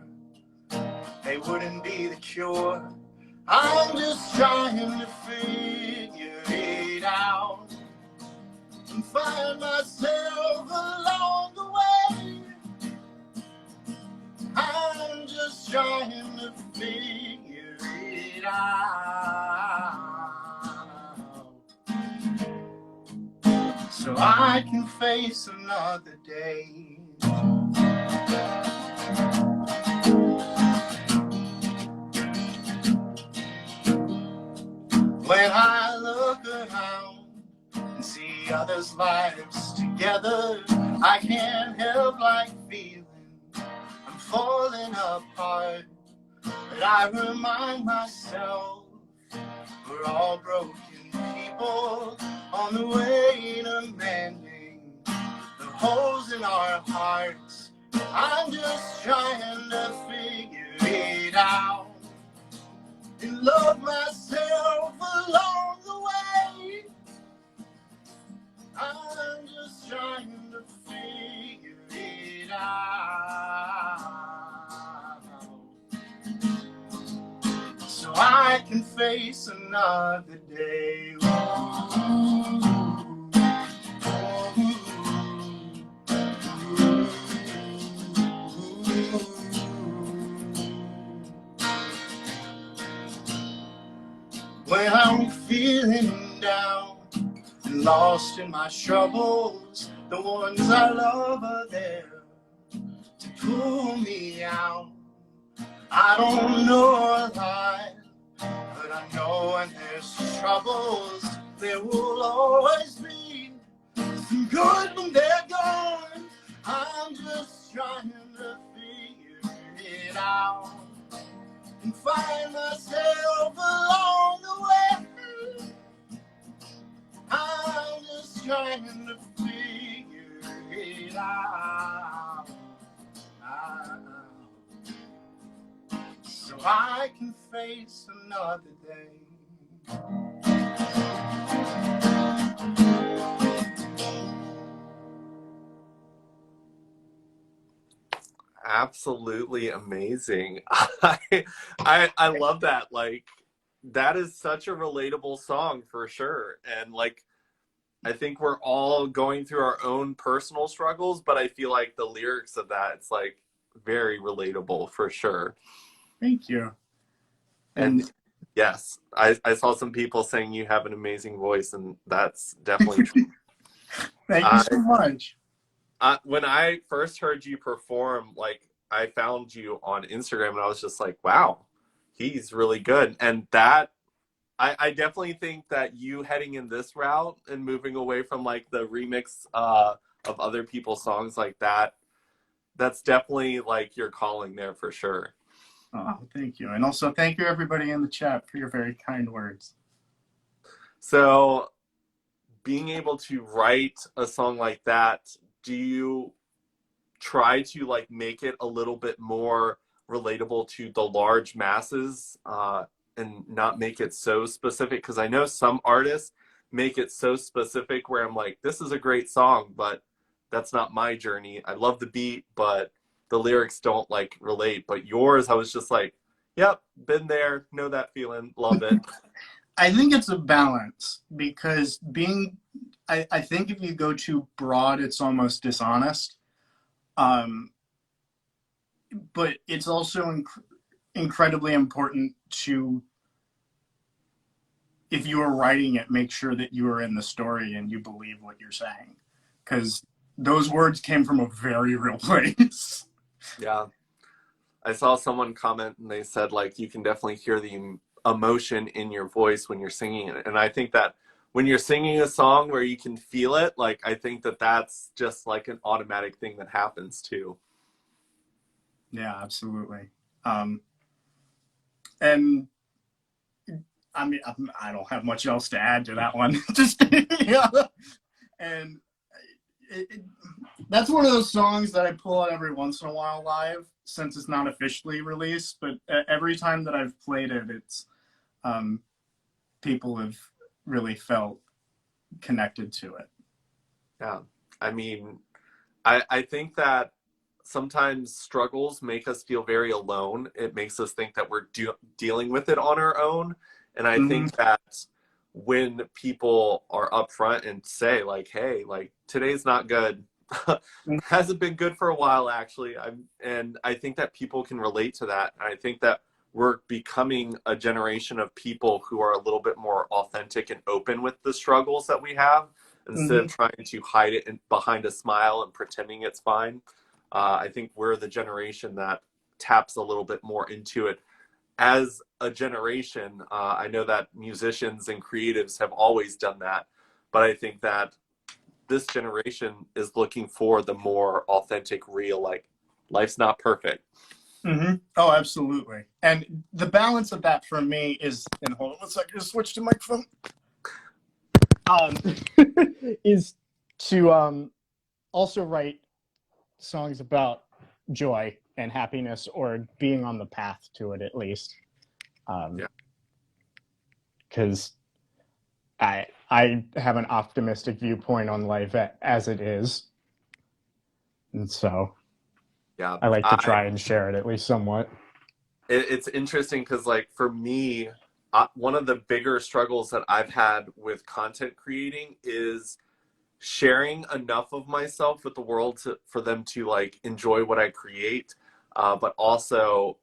they wouldn't be the cure. I'm just trying to figure it out and find myself along the way. I'm just trying to figure it out so I can face another day. When I look around and see others' lives together, I can't help like feeling I'm falling apart. But I remind myself we're all broken people on the way to mending the holes in our hearts. I'm just trying to figure it out and love myself along the way. I'm just trying to figure it out so I can face another day. When I'm feeling down and lost in my troubles, the ones I love are there to pull me out. I don't know a lot, but I know when there's troubles, there will always be some good when they're gone. I'm just trying to figure it out and find myself along the way. I'm just trying to figure it out so I can face another day. Absolutely amazing. I love that. Like, that is such a relatable song for sure. And like, I think we're all going through our own personal struggles, but I feel like the lyrics of that, it's like very relatable for sure. Thank you. And yes, I saw some people saying you have an amazing voice, and that's definitely true. Thank you so much. When I first heard you perform, like, I found you on Instagram and I was just like, wow, he's really good. And that, I definitely think that you heading in this route and moving away from like the remix of other people's songs like that, that's definitely like your calling there for sure. Oh, thank you. And also thank you everybody in the chat for your very kind words. So being able to write a song like that, do you try to like make it a little bit more relatable to the large masses, and not make it so specific. Because I know some artists make it so specific where I'm like, this is a great song, but that's not my journey. I love the beat, but the lyrics don't like relate. But yours, I was just like, yep, been there, know that feeling, love it. I think it's a balance because I think if you go too broad, it's almost dishonest. Um, but it's also incredibly important to, if you are writing it, make sure that you are in the story and you believe what you're saying, because those words came from a very real place. Yeah. I saw someone comment and they said, like, you can definitely hear the emotion in your voice when you're singing it. And I think that when you're singing a song where you can feel it, like, I think that that's just like an automatic thing that happens too. Yeah, absolutely. And I mean, I don't have much else to add to that one. Just yeah. And that's one of those songs that I pull out every once in a while live, since it's not officially released. But every time that I've played it, it's people have really felt connected to it. Yeah. I mean, I think that sometimes struggles make us feel very alone. It makes us think that we're dealing with it on our own. And I think that when people are upfront and say, like, hey, like, today's not good, hasn't been good for a while, actually. And I think that people can relate to that. And I think that we're becoming a generation of people who are a little bit more authentic and open with the struggles that we have, instead of trying to hide it behind a smile and pretending it's fine. I think we're the generation that taps a little bit more into it as a generation. I know that musicians and creatives have always done that, but I think that this generation is looking for the more authentic, real, like, life's not perfect. Oh, absolutely. And the balance of that for me is, and hold on one second, just switch to microphone. Is to also write songs about joy and happiness, or being on the path to it, at least. Because I have an optimistic viewpoint on life as it is, and so Yeah, I like to try and share it at least somewhat. It's interesting because, like, for me, one of the bigger struggles that I've had with content creating is sharing enough of myself with the world for them to, like, enjoy what I create, but also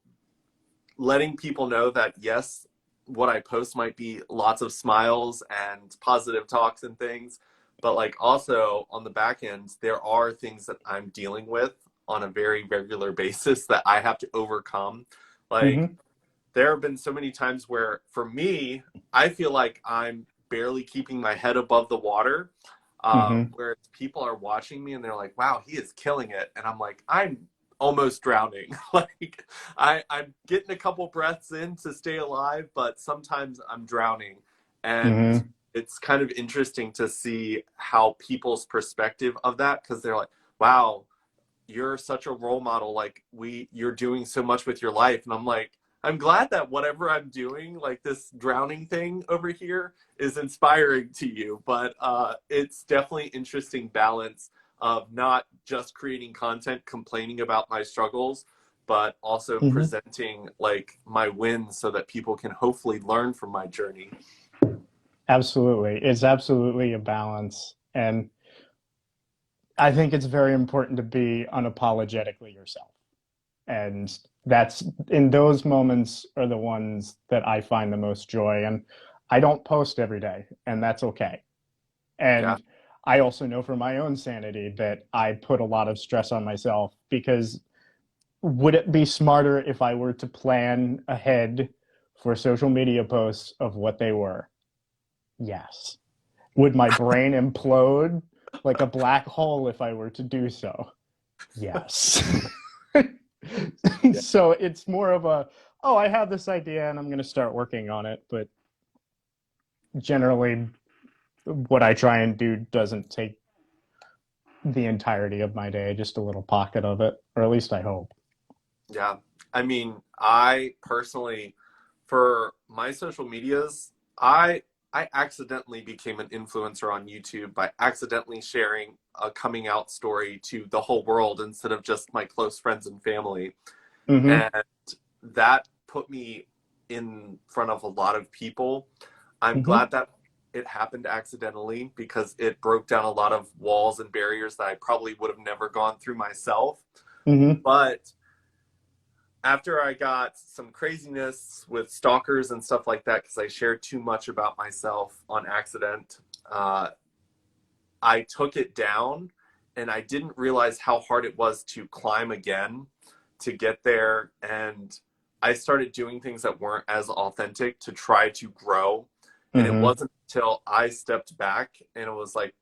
letting people know that, yes, what I post might be lots of smiles and positive talks and things, but, like, also on the back end, there are things that I'm dealing with on a very regular basis that I have to overcome. Like, there have been so many times where, for me, I feel like I'm barely keeping my head above the water, where people are watching me and they're like, wow, he is killing it. And I'm like, I'm almost drowning. Like, I'm getting a couple breaths in to stay alive, but sometimes I'm drowning. And it's kind of interesting to see how people's perspective of that, because they're like, wow, you're such a role model. Like, you're doing so much with your life. And I'm like, I'm glad that whatever I'm doing, like this drowning thing over here, is inspiring to you. But it's definitely interesting balance of not just creating content, complaining about my struggles, but also presenting, like, my wins so that people can hopefully learn from my journey. Absolutely. It's absolutely a balance. And I think it's very important to be unapologetically yourself. And that's, in those moments are the ones that I find the most joy. And I don't post every day, and that's okay. And I also know for my own sanity that I put a lot of stress on myself, because would it be smarter if I were to plan ahead for social media posts of what they were? Yes. Would my brain implode like a black hole if I were to do so? Yes. So it's more of a, oh, I have this idea and I'm going to start working on it. But generally, what I try and do doesn't take the entirety of my day, just a little pocket of it, or at least I hope. Yeah. I mean, I personally, for my social medias, I accidentally became an influencer on YouTube by accidentally sharing a coming out story to the whole world instead of just my close friends and family. Mm-hmm. And that put me in front of a lot of people. I'm Mm-hmm. glad that it happened accidentally because it broke down a lot of walls and barriers that I probably would have never gone through myself. Mm-hmm. But after I got some craziness with stalkers and stuff like that, because I shared too much about myself on accident, uh, I took it down and I didn't realize how hard it was to climb again to get there. And I started doing things that weren't as authentic to try to grow. And it Mm-hmm. wasn't until I stepped back and it was like,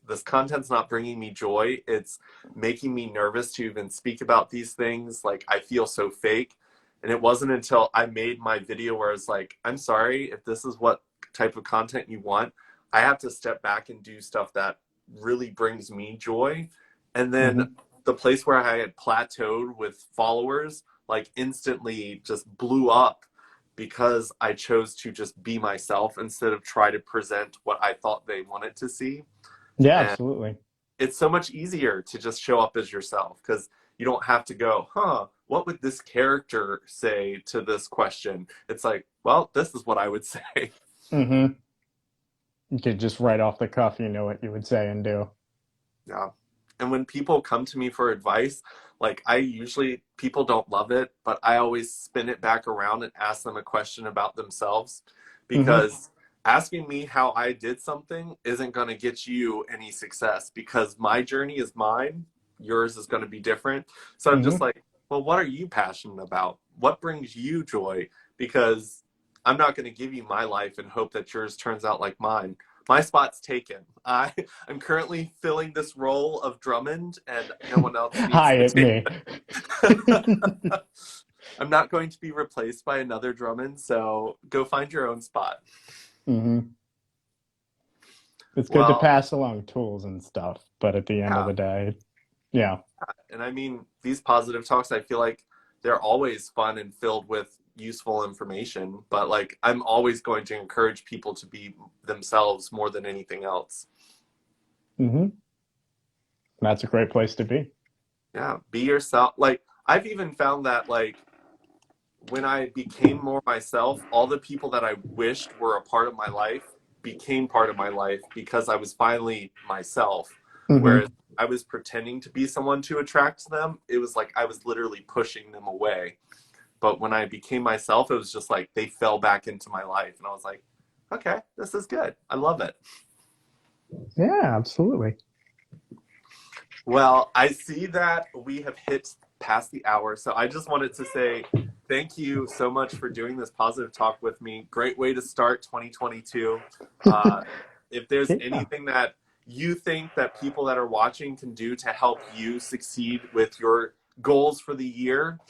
this content's not bringing me joy. It's making me nervous to even speak about these things. Like, I feel so fake. And it wasn't until I made my video where it's like, I'm sorry, if this is what type of content you want, I have to step back and do stuff that really brings me joy. And then Mm-hmm. the place where I had plateaued with followers, like instantly just blew up because I chose to just be myself instead of try to present what I thought they wanted to see. Yeah, And absolutely. it's so much easier to just show up as yourself because you don't have to go, huh, what would this character say to this question? It's like, well, this is what I would say. Mm-hmm. You could just right off the cuff, you know what you would say and do. Yeah. And when people come to me for advice, like I usually, people don't love it, but I always spin it back around and ask them a question about themselves Mm-hmm. because asking me how I did something isn't going to get you any success because my journey is mine, yours is going to be different. So I'm just Mm-hmm. like, well, what are you passionate about? What brings you joy? Because I'm not going to give you my life and hope that yours turns out like mine. My spot's taken. I'm currently filling this role of Drummond, and no one else needs Hi, to it's take me. it. I'm not going to be replaced by another Drummond, so go find your own spot. Mm-hmm. It's good to Well, pass along tools and stuff, but at the end of yeah. the day, yeah. And I mean, these positive talks, I feel like they're always fun and filled with useful information, but like I'm always going to encourage people to be themselves more than anything else. Mm-hmm. That's a great place to be. Yeah, be yourself. Like I've even found that like when I became more myself, all the people that I wished were a part of my life became part of my life because I was finally myself. Whereas Mm-hmm. I was pretending to be someone to attract them, it was like I was literally pushing them away. But when I became myself, it was just like they fell back into my life. And I was like, okay, this is good. I love it. Yeah, absolutely. Well, I see that we have hit past the hour. So I just wanted to say thank you so much for doing this positive talk with me. Great way to start 2022. Uh, if there's Yeah, anything that you think that people that are watching can do to help you succeed with your goals for the year,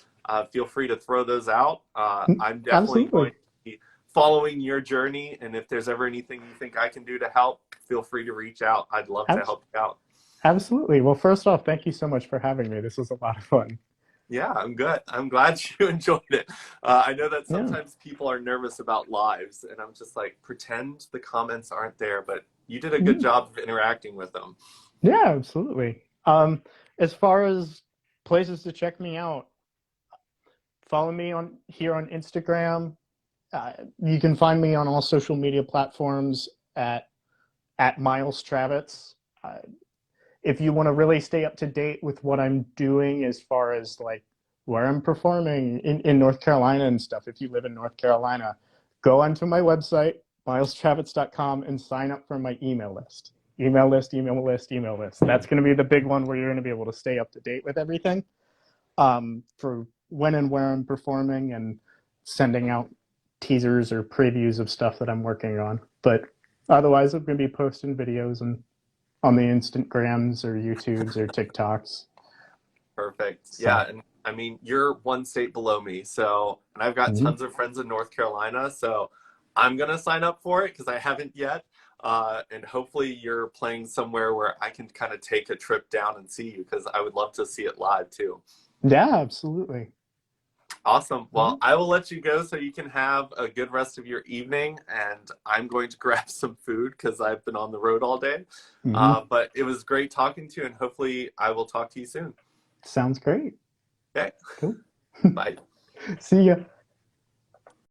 feel free to throw those out. I'm definitely going absolutely. to be following your journey. And if there's ever anything you think I can do to help, feel free to reach out. I'd love to Abs- help you out. Absolutely. Well, first off, thank you so much for having me. This was a lot of fun. Yeah, I'm good. I'm glad you enjoyed it. I know that Yeah. sometimes people are nervous about lives, and I'm just like, pretend the comments aren't there, but you did a good Mhm. job of interacting with them. Yeah, absolutely. As far as places to check me out, follow me on here on Instagram. You can find me on all social media platforms at Miles Travitz. Uh, if you want to really stay up to date with what I'm doing as far as like where I'm performing in North Carolina and stuff, if you live in North Carolina, go onto my website, milestravitz.com, and sign up for my email list. Email list, email list, email list. That's going to be the big one where you're going to be able to stay up to date with everything for when and where I'm performing and sending out teasers or previews of stuff that I'm working on. But otherwise, I'm going to be posting videos and on the Instagrams or YouTubes or TikToks. Perfect. So, Yeah, and I mean, you're one state below me, so and I've got mhm. tons of friends in North Carolina, so I'm gonna sign up for it because I haven't yet. And hopefully you're playing somewhere where I can kind of take a trip down and see you because I would love to see it live too. Yeah, absolutely. Awesome. Well, Mhm. I will let you go so you can have a good rest of your evening, and I'm going to grab some food because I've been on the road all day. Mhm. But it was great talking to you, and hopefully I will talk to you soon. Sounds great. Okay, Cool. bye. See ya.